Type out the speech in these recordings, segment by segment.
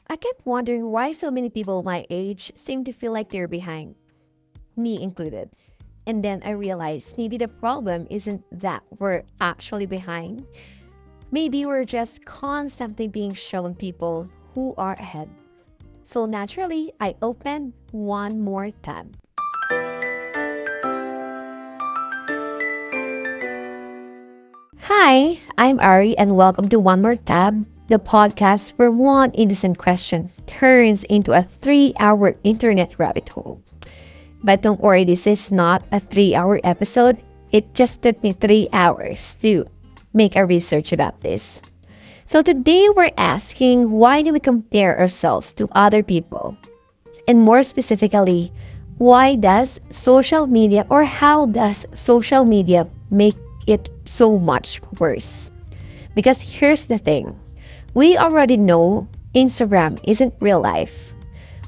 I kept wondering why so many people my age seem to feel like they're behind, me included. And then I realized maybe the problem isn't that we're actually behind. Maybe we're just constantly being shown people who are ahead. So naturally, I opened one more tab. Hi, I'm Ari, and welcome to One More Tab, the podcast where one innocent question turns into a 3 hour internet rabbit hole. But don't worry, this is not a 3 hour episode. It just took me 3 hours to make a research about this. So today we're asking, why do we compare ourselves to other people? And more specifically, why does social media or how does social media make it so much worse? Because here's the thing. We already know Instagram isn't real life.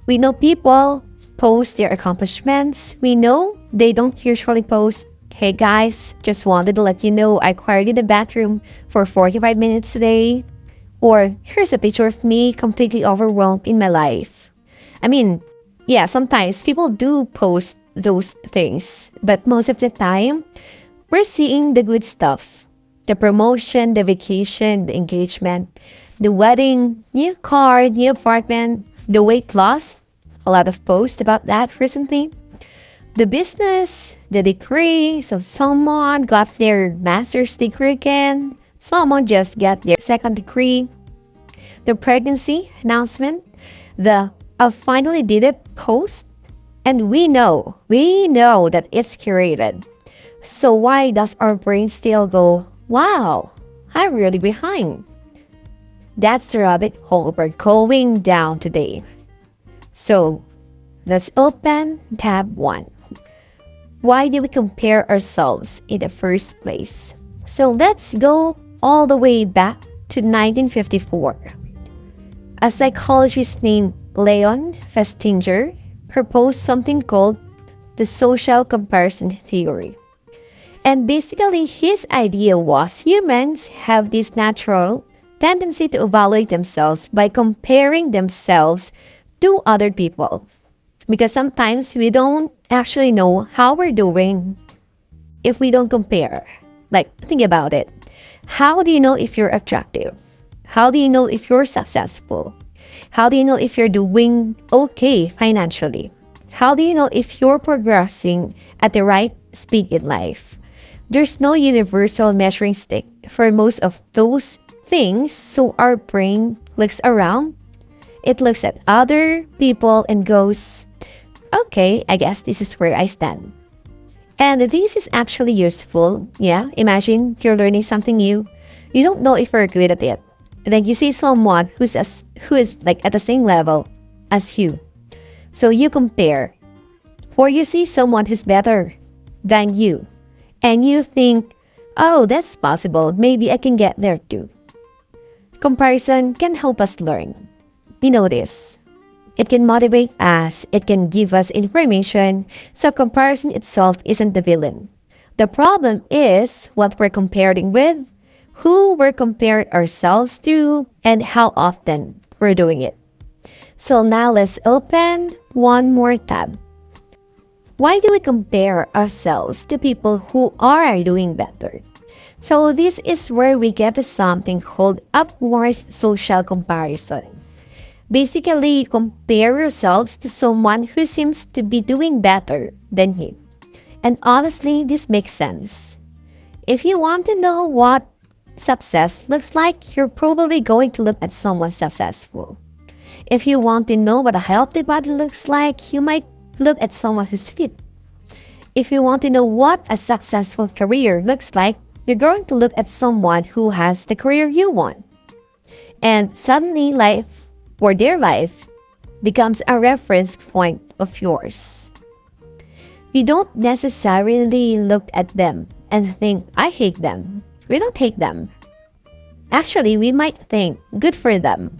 We know people post their accomplishments. We know they don't usually post, "Hey guys, just wanted to let you know I cried in the bathroom for 45 minutes today." Or, "Here's a picture of me completely overwhelmed in my life." I mean, yeah, sometimes people do post those things, but most of the time, we're seeing the good stuff. The promotion, the vacation, the engagement, the wedding, new car, new apartment, the weight loss. A lot of posts about that recently. The business, the degree. So someone got their master's degree again. Someone just got their second degree. The pregnancy announcement. The "I finally did it" post. And we know that it's curated. So why does our brain still go, "Wow, I'm really behind"? That's the rabbit hole we're going down today. So let's open tab 1. Why do we compare ourselves in the first place? So let's go all the way back to 1954. A psychologist named Leon Festinger proposed something called the social comparison theory. And basically, his idea was humans have this natural tendency to evaluate themselves by comparing themselves to other people. Because sometimes we don't actually know how we're doing if we don't compare. Like, think about it. How do you know if you're attractive? How do you know if you're successful? How do you know if you're doing okay financially? How do you know if you're progressing at the right speed in life? There's no universal measuring stick for most of those things, so our brain looks around. It looks at other people and goes, "Okay, I guess this is where I stand." And this is actually useful. Yeah, imagine you're learning something new. You don't know if you're good at it. And then you see someone who is like at the same level as you. So you compare. Or you see someone who's better than you. And you think, "Oh, that's possible. Maybe I can get there too." Comparison can help us learn. We know this. It can motivate us. It can give us information. So comparison itself isn't the villain. The problem is what we're comparing with, who we're comparing ourselves to, and how often we're doing it. So now let's open one more tab. Why do we compare ourselves to people who are doing better? So this is where we get to something called upward social comparison. Basically, you compare yourselves to someone who seems to be doing better than you. And honestly, this makes sense. If you want to know what success looks like, you're probably going to look at someone successful. If you want to know what a healthy body looks like, you might look at someone who's fit. If you want to know what a successful career looks like, you're going to look at someone who has the career you want. And suddenly life, or their life, becomes a reference point of yours. You don't necessarily look at them and think, "I hate them." We don't hate them. Actually, we might think, "Good for them."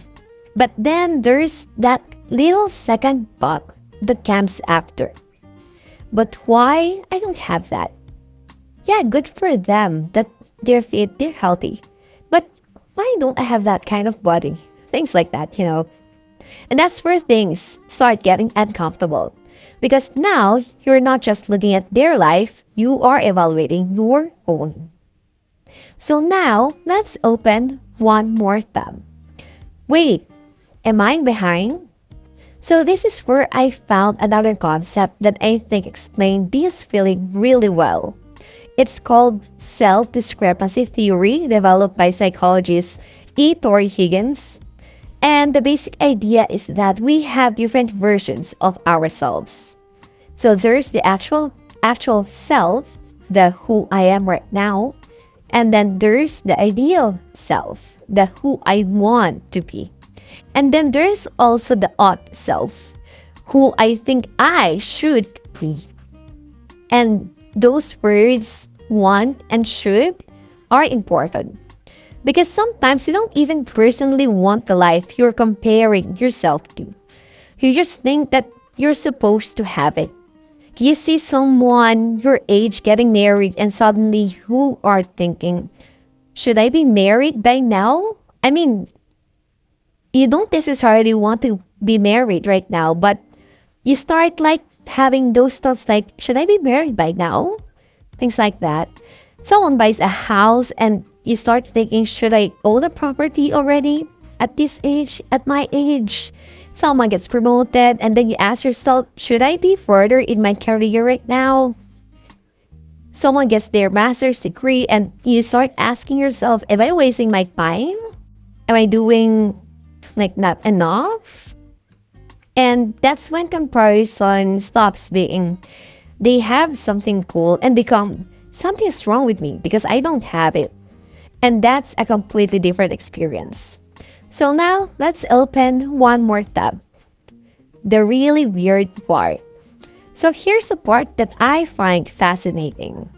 But then there's that little second thought that comes after. "But why I don't have that?" Yeah, good for them that they're fit, they're healthy. But why don't I have that kind of body? Things like that. And that's where things start getting uncomfortable. Because now you're not just looking at their life, you are evaluating your own. So now let's open one more tab. Wait, am I behind? So this is where I found another concept that I think explained this feeling really well. It's called self-discrepancy theory, developed by psychologist E. Torrey Higgins. And the basic idea is that we have different versions of ourselves. So there's the actual self, the who I am right now, and then there's the ideal self, the who I want to be. And then there's also the ought self, who I think I should be. And those words, want and should, are important. Because sometimes you don't even personally want the life you're comparing yourself to. You just think that you're supposed to have it. You see someone your age getting married and suddenly you are thinking, should I be married by now? I mean, you don't necessarily want to be married right now, but you start like having those thoughts like, should I be married by now? Things like that. Someone buys a house and you start thinking, should I own a property already at this age, at my age? Someone gets promoted and then you ask yourself, should I be further in my career right now? Someone gets their master's degree and you start asking yourself, am I wasting my time? Am I doing like not enough? And that's when comparison stops being, they have something cool and become, something's wrong with me because I don't have it. And that's a completely different experience. So now let's open one more tab. The really weird part. So here's the part that I find fascinating.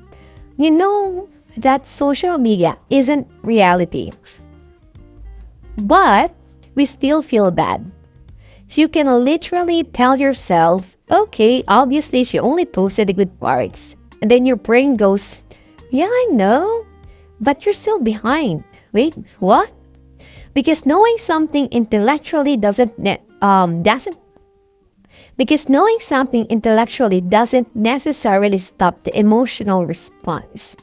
You know that social media isn't reality. But we still feel bad. You can literally tell yourself, okay, obviously she only posted the good parts. And then your brain goes, yeah, I know, but you're still behind. Wait, what? Because knowing something intellectually doesn't necessarily stop the emotional response.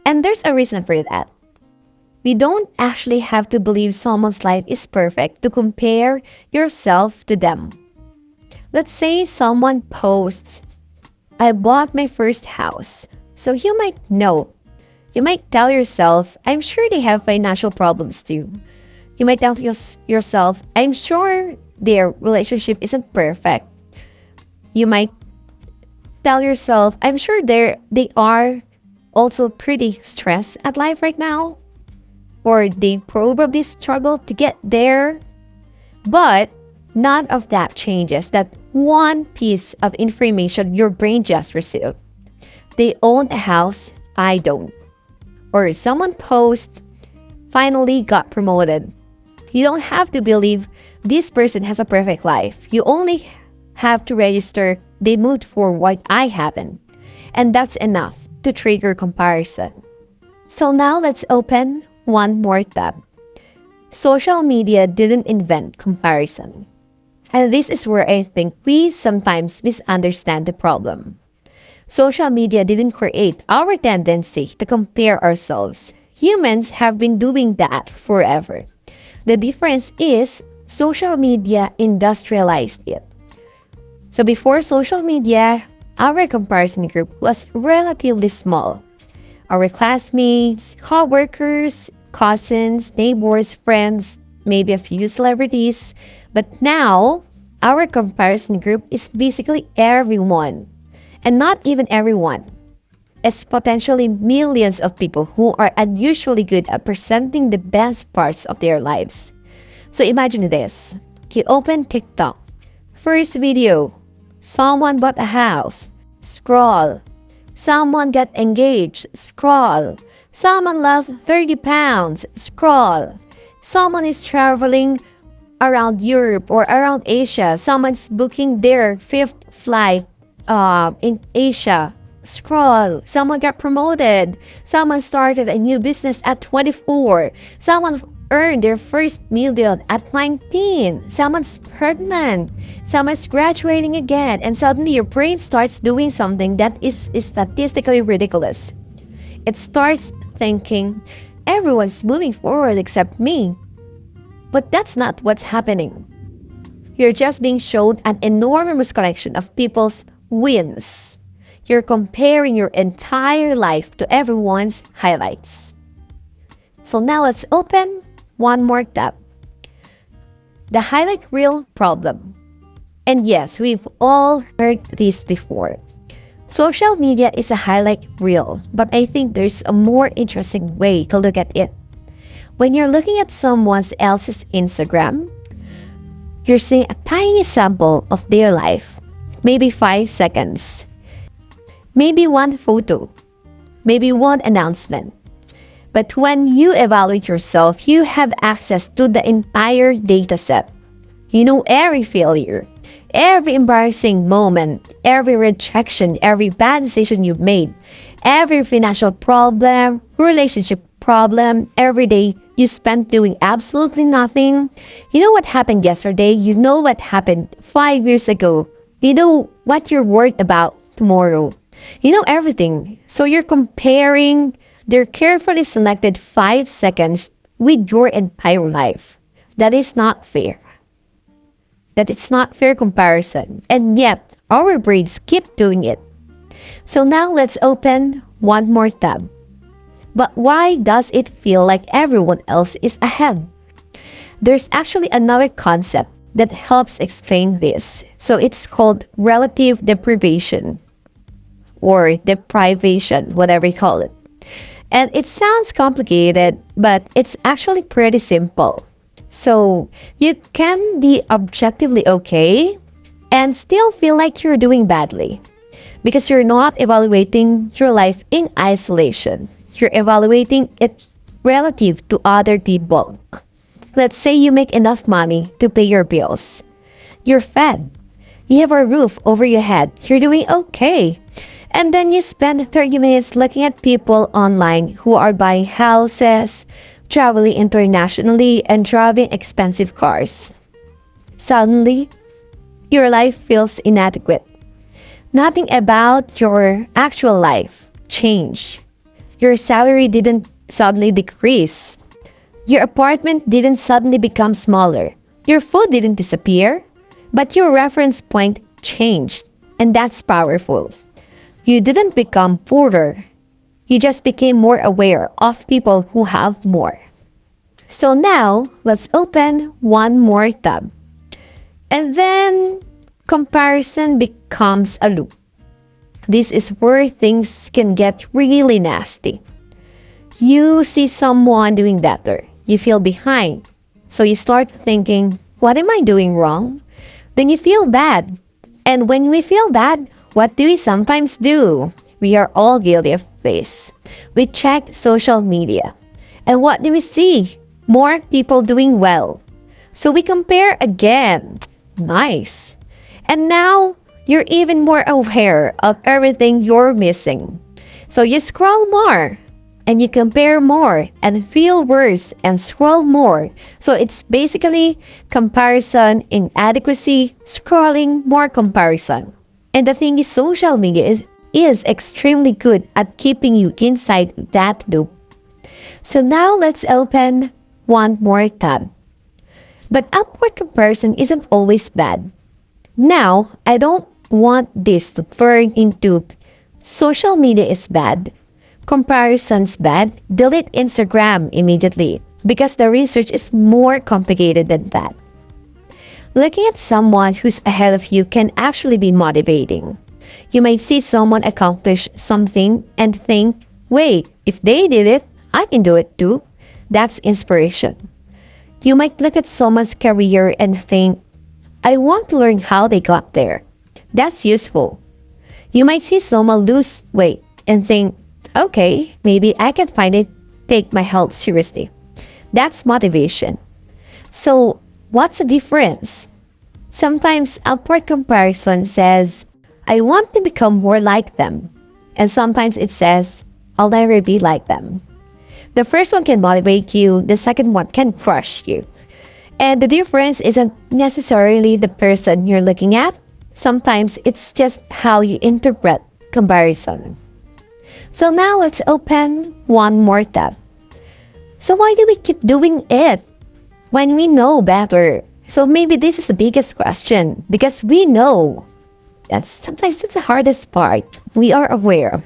And there's a reason for that. We don't actually have to believe someone's life is perfect to compare yourself to them. Let's say someone posts, I bought my first house. So you might know. You might tell yourself, I'm sure they have financial problems too. You might tell yourself, I'm sure their relationship isn't perfect. You might tell yourself, I'm sure they are also pretty stressed at life right now. Or they probably struggle to get there. But none of that changes that one piece of information your brain just received. They own a house, I don't. Or someone posts, finally got promoted. You don't have to believe this person has a perfect life. You only have to register they moved forward, I haven't. And that's enough to trigger comparison. So now let's open one more tab. Social media didn't invent comparison. And this is where I think we sometimes misunderstand the problem. Social media didn't create our tendency to compare ourselves. Humans have been doing that forever. The difference is social media industrialized it. So before social media, our comparison group was relatively small. Our classmates, co-workers, cousins, neighbors, friends, maybe a few celebrities. But now, our comparison group is basically everyone. And not even everyone. It's potentially millions of people who are unusually good at presenting the best parts of their lives. So imagine this. You open TikTok. First video. Someone bought a house. Scroll. Someone got engaged. Scroll. Someone lost 30 pounds. Scroll. Someone is traveling around Europe or around Asia. Someone's booking their 5th flight in Asia. Scroll. Someone got promoted. Someone started a new business at 24. Someone earned their first million at 19. Someone's pregnant. Someone's graduating again. And suddenly your brain starts doing something that is statistically ridiculous. It starts thinking, everyone's moving forward except me. But that's not what's happening. You're just being shown an enormous collection of people's wins. You're comparing your entire life to everyone's highlights. So now let's open one more tab. The highlight reel problem. And yes, we've all heard this before. Social media is a highlight reel, but I think there's a more interesting way to look at it. When you're looking at someone else's Instagram, you're seeing a tiny sample of their life, maybe 5 seconds, maybe one photo, maybe one announcement. But when you evaluate yourself, you have access to the entire data set. You know every failure, every embarrassing moment, every rejection, every bad decision you've made, every financial problem, relationship problem, every day you spent doing absolutely nothing. You know what happened yesterday. You know what happened 5 years ago. You know what you're worried about tomorrow. You know everything. So you're comparing their carefully selected 5 seconds with your entire life. That is not fair. That it's not fair comparison. And yet, our brains keep doing it. So now let's open one more tab. But why does it feel like everyone else is ahead? There's actually another concept that helps explain this. So it's called relative deprivation or deprivation, whatever you call it. And it sounds complicated, but it's actually pretty simple. So you can be objectively okay and still feel like you're doing badly because you're not evaluating your life in isolation. You're evaluating it relative to other people. Let's say you make enough money to pay your bills. You're fed. You have a roof over your head. You're doing okay. And then you spend 30 minutes looking at people online who are buying houses, traveling internationally, and driving expensive cars. Suddenly, your life feels inadequate. Nothing about your actual life changed. Your salary didn't suddenly decrease. Your apartment didn't suddenly become smaller. Your food didn't disappear, but your reference point changed. And that's powerful. You didn't become poorer. You just became more aware of people who have more. So now, let's open one more tab. And then, comparison becomes a loop. This is where things can get really nasty. You see someone doing better. You feel behind. So you start thinking, what am I doing wrong? Then you feel bad. And when we feel bad, what do we sometimes do? We are all guilty of this. We check social media. And what do we see? More people doing well. So we compare again. Nice. And now, you're even more aware of everything you're missing. So you scroll more. And you compare more and feel worse and scroll more. So it's basically comparison, inadequacy, scrolling, more comparison. And the thing is, social media is extremely good at keeping you inside that loop. So now let's open one more tab. But upward comparison isn't always bad. Now, I don't want this to turn into social media is bad, comparison's bad, delete Instagram immediately because the research is more complicated than that. Looking at someone who's ahead of you can actually be motivating. You might see someone accomplish something and think, wait, if they did it, I can do it too. That's inspiration. You might look at someone's career and think, I want to learn how they got there. That's useful. You might see someone lose weight and think, okay, maybe I can finally take my health seriously. That's motivation. So, what's the difference? Sometimes upward comparison says, I want to become more like them. And sometimes it says, I'll never be like them. The first one can motivate you, the second one can crush you. And the difference isn't necessarily the person you're looking at. Sometimes it's just how you interpret comparison. So now let's open one more tab. So why do we keep doing it when we know better? So maybe this is the biggest question, because we know. Sometimes that's the hardest part. We are aware.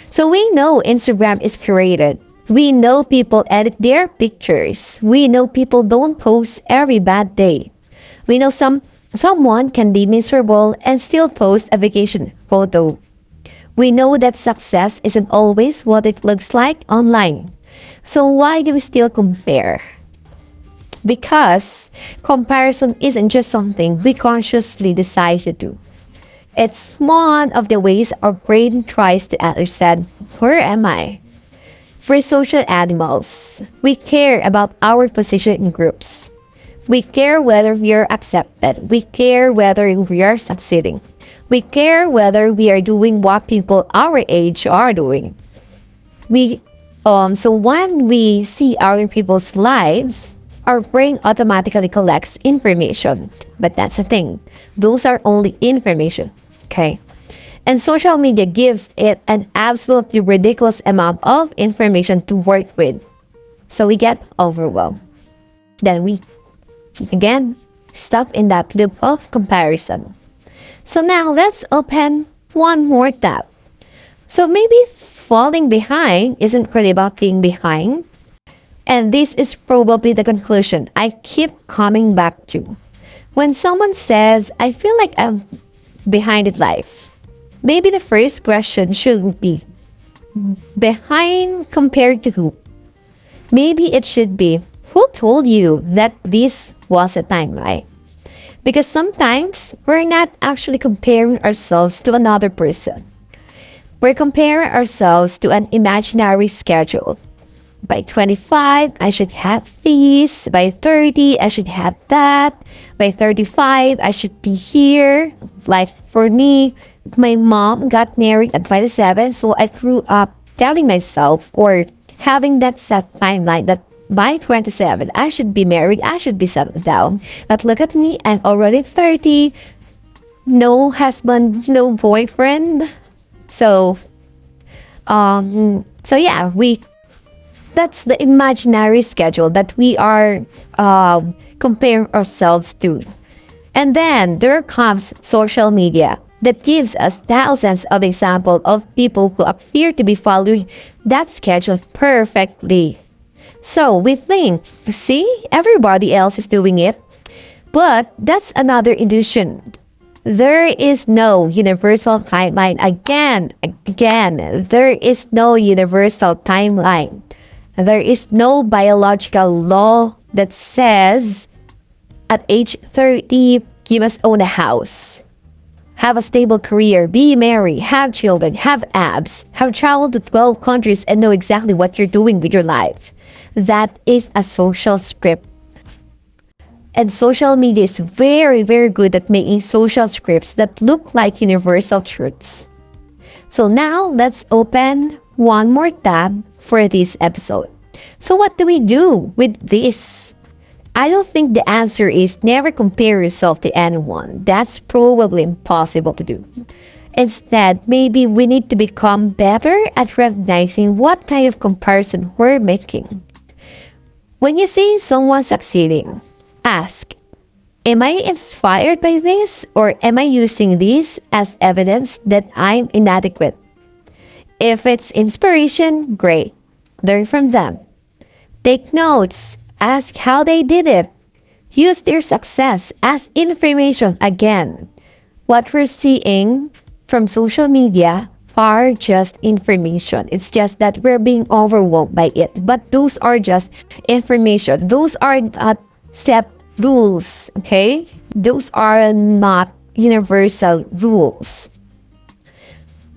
So we know Instagram is curated. We know people edit their pictures. We know people don't post every bad day. We know someone can be miserable and still post a vacation photo. We know that success isn't always what it looks like online. So why do we still compare? Because comparison isn't just something we consciously decide to do. It's one of the ways our brain tries to understand, where am I? We're social animals. We care about our position in groups. We care whether we are accepted. We care whether we are succeeding. We care whether we are doing what people our age are doing. So when we see other people's lives, our brain automatically collects information. But that's the thing. Those are only information. Okay? And social media gives it an absolutely ridiculous amount of information to work with. So we get overwhelmed. Then we, again, stop in that loop of comparison. So now let's open one more tab. So maybe falling behind isn't really about being behind. And this is probably the conclusion I keep coming back to. When someone says, I feel like I'm behind in life, maybe the first question shouldn't be, behind compared to who? Maybe it should be, who told you that this was a timeline? Because sometimes we're not actually comparing ourselves to another person. We're comparing ourselves to an imaginary schedule. By 25, I should have this. By 30, I should have that. By 35, I should be here. Like for me, my mom got married at 27, so I grew up telling myself or having that set timeline that by 27, I should be married, I should be settled down. But look at me, I'm already 30, no husband, no boyfriend. So yeah, that's the imaginary schedule that we are comparing ourselves to. And then there comes social media that gives us thousands of examples of people who appear to be following that schedule perfectly. So we think, see, everybody else is doing it. But that's another illusion. There is no universal timeline. Again, there is no universal timeline. There is no biological law that says at age 30, you must own a house, have a stable career, be married, have children, have abs, have traveled to 12 countries and know exactly what you're doing with your life. That is a social script. And social media is very, very good at making social scripts that look like universal truths. So now let's open one more tab for this episode. So what do we do with this? I don't think the answer is never compare yourself to anyone. That's probably impossible to do. Instead, maybe we need to become better at recognizing what kind of comparison we're making. When you see someone succeeding, ask, am I inspired by this, or am I using this as evidence that I'm inadequate? If it's inspiration, great. Learn from them. Take notes. Ask how they did it. Use their success as information again. What we're seeing from social media are just information. It's just that we're being overwhelmed by it. But those are just information. Those are not set rules, okay? Those are not universal rules.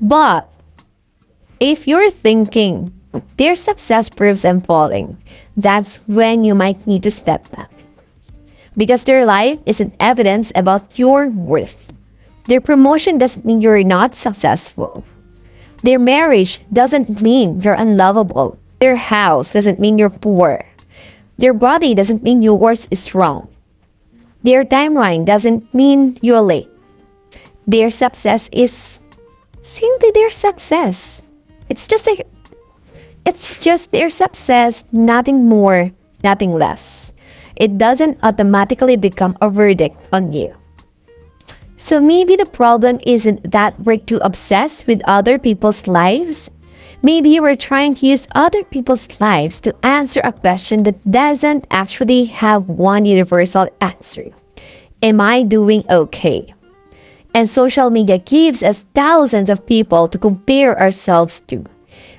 But if you're thinking their success proves I'm falling, that's when you might need to step back. Because their life isn't evidence about your worth. Their promotion doesn't mean you're not successful. Their marriage doesn't mean you're unlovable. Their house doesn't mean you're poor. Their body doesn't mean yours is strong. Their timeline doesn't mean you're late. Their success is simply their success. It's just their success, nothing more, nothing less. It doesn't automatically become a verdict on you. So maybe the problem isn't that we're too obsessed with other people's lives. Maybe we're trying to use other people's lives to answer a question that doesn't actually have one universal answer. Am I doing okay? And social media gives us thousands of people to compare ourselves to,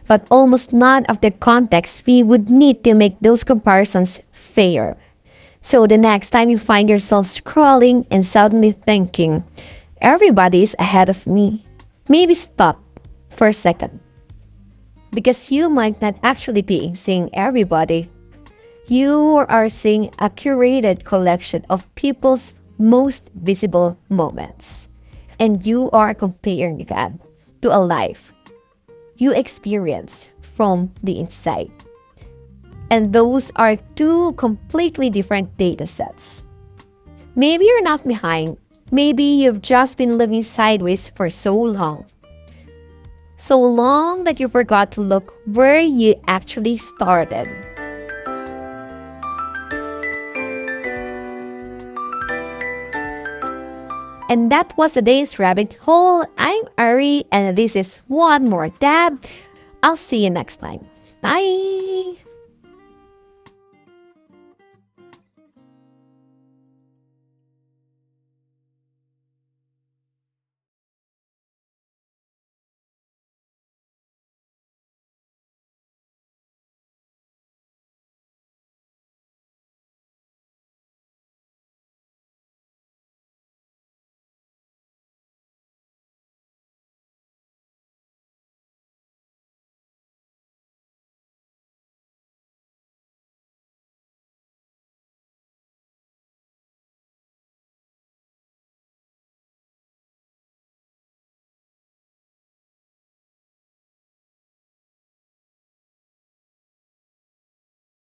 but almost none of the context we would need to make those comparisons fair. So the next time you find yourself scrolling and suddenly thinking, everybody's ahead of me, maybe stop for a second. Because you might not actually be seeing everybody. You are seeing a curated collection of people's most visible moments. And you are comparing that to a life you experience from the inside. And those are two completely different data sets. Maybe you're not behind. Maybe you've just been living sideways for so long. So long that you forgot to look where you actually started. And that was today's rabbit hole. I'm Ari, and this is One More Tab. I'll see you next time. Bye!